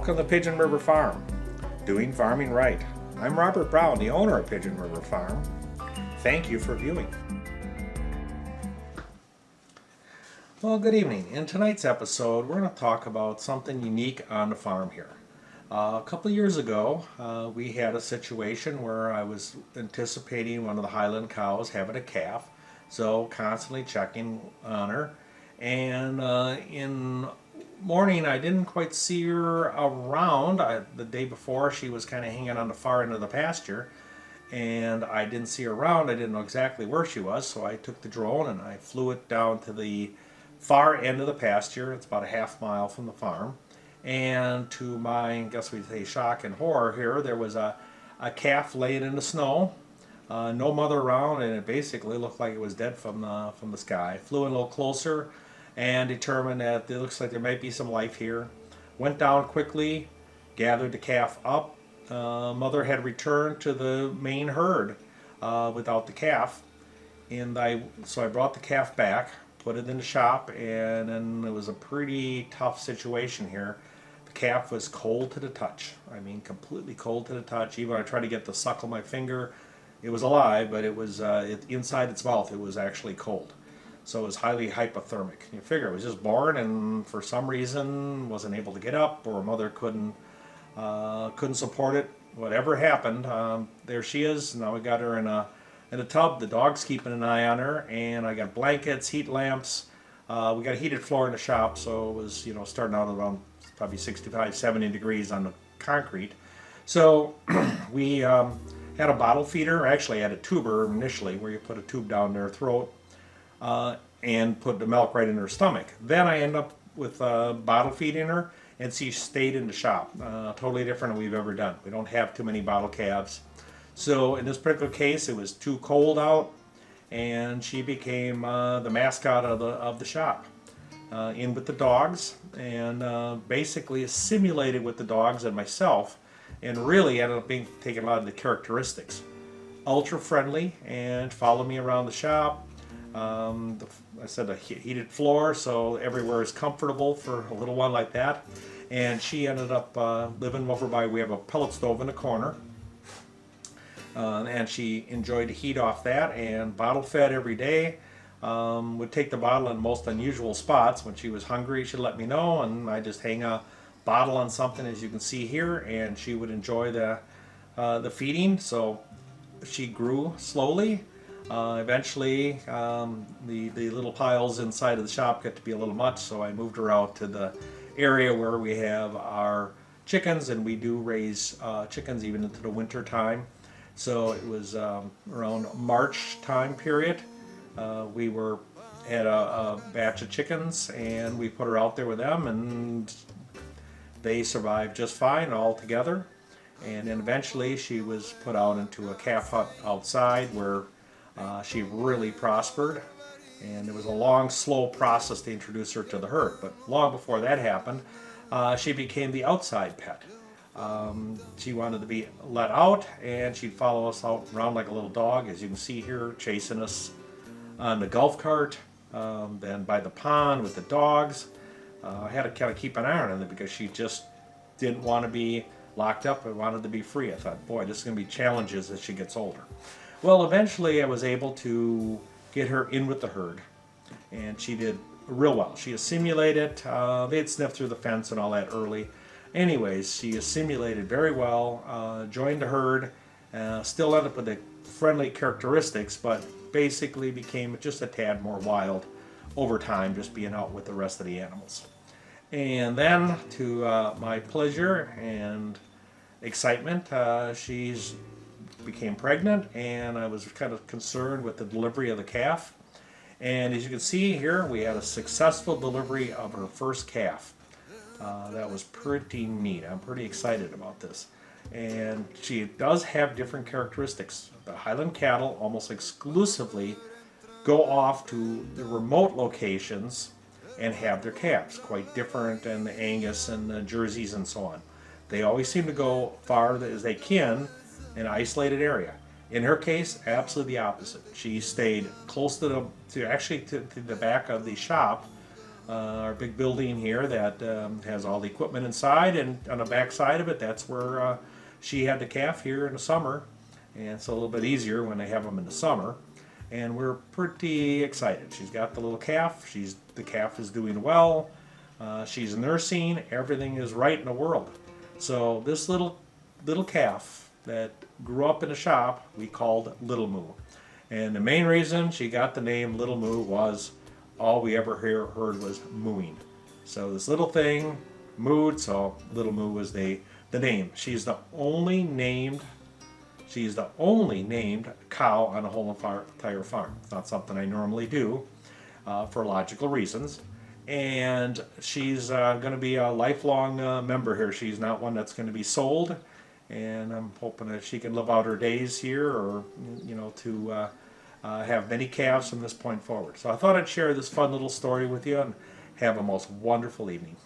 Welcome to Pigeon River Farm, doing farming right. I'm Robert Brown, the owner of Pigeon River Farm. Thank you for viewing. Well, good evening. In tonight's episode, we're going to talk about something unique on the farm here. A couple of years ago, we had a situation where I was anticipating one of the highland cows having a calf, so constantly checking on her. And in morning, I didn't quite see her around. The day before, she was kind of hanging on the far end of the pasture, and I didn't see her around. I didn't know exactly where she was, so I took the drone and I flew it down to the far end of the pasture. It's about a half mile from the farm. And to my, I guess we'd say, shock and horror here, there was a calf laying in the snow, no mother around, and it basically looked like it was dead from the sky. Flew in a little closer and determined that it looks like there might be some life here. Went down quickly, gathered the calf up. Mother had returned to the main herd without the calf, and so I brought the calf back, put it in the shop, and then it was a pretty tough situation here. The calf was cold to the touch. I mean, completely cold to the touch. Even when I tried to get to suckle my finger, it was alive, but it was inside its mouth, it was actually cold. So it was highly hypothermic. You figure it was just born, and for some reason wasn't able to get up, or mother couldn't support it. Whatever happened, there she is. Now we got her in a tub. The dog's keeping an eye on her, and I got blankets, heat lamps. We got a heated floor in the shop, so it was starting out around probably 65, 70 degrees on the concrete. So we had a bottle feeder. Actually, I had a tuber initially, where you put a tube down their throat and put the milk right in her stomach. Then I end up with bottle feeding her, and she stayed in the shop. Totally different than we've ever done. We don't have too many bottle calves. So in this particular case, it was too cold out, and she became the mascot of the shop. In with the dogs, and basically assimilated with the dogs and myself, and really ended up taking a lot of the characteristics. Ultra friendly, and followed me around the shop. I said a heated floor, so everywhere is comfortable for a little one like that. And she ended up living over by, we have a pellet stove in the corner. And she enjoyed the heat off that, and bottle fed every day. Would take the bottle in most unusual spots. When she was hungry, she'd let me know, and I just hang a bottle on something, as you can see here, and she would enjoy the feeding. So she grew slowly. Eventually, the little piles inside of the shop got to be a little much, so I moved her out to the area where we have our chickens, and we do raise chickens even into the winter time. So it was around March time period. We had a batch of chickens, and we put her out there with them, and they survived just fine all together. And then eventually she was put out into a calf hut outside, where she really prospered. And it was a long, slow process to introduce her to the herd. But long before that happened, she became the outside pet. She wanted to be let out, and she'd follow us out around like a little dog, as you can see here, chasing us on the golf cart, then by the pond with the dogs. I had to kind of keep an eye on her because she just didn't want to be locked up and wanted to be free. I thought, boy, this is going to be challenges as she gets older. Well, eventually I was able to get her in with the herd, and she did real well. She assimilated. They had sniffed through the fence and all that early. Anyways, she assimilated very well, joined the herd, still ended up with the friendly characteristics, but basically became just a tad more wild over time, just being out with the rest of the animals. And then, to my pleasure and excitement, she became pregnant, and I was kind of concerned with the delivery of the calf. And as you can see here, we had a successful delivery of her first calf. That was pretty neat. I'm pretty excited about this. And she does have different characteristics. The highland cattle almost exclusively go off to the remote locations and have their calves, quite different than the Angus and the Jerseys and so on. They always seem to go far as they can in an isolated area. In her case, absolutely the opposite. She stayed close to the back of the shop, our big building here that has all the equipment inside, and on the back side of it, that's where she had the calf here in the summer, and it's a little bit easier when they have them in the summer. And we're pretty excited. She's got the little calf. The calf is doing well. She's nursing. Everything is right in the world. So this little calf that grew up in the shop, we called Little Moo. And the main reason she got the name Little Moo was all we ever heard was mooing. So this little thing mooed, so Little Moo was the name. She's the only named cow on the whole entire farm. It's not something I normally do for logical reasons. And she's going to be a lifelong member here. She's not one that's going to be sold. And I'm hoping that she can live out her days here, or to have many calves from this point forward. So I thought I'd share this fun little story with you, and have a most wonderful evening.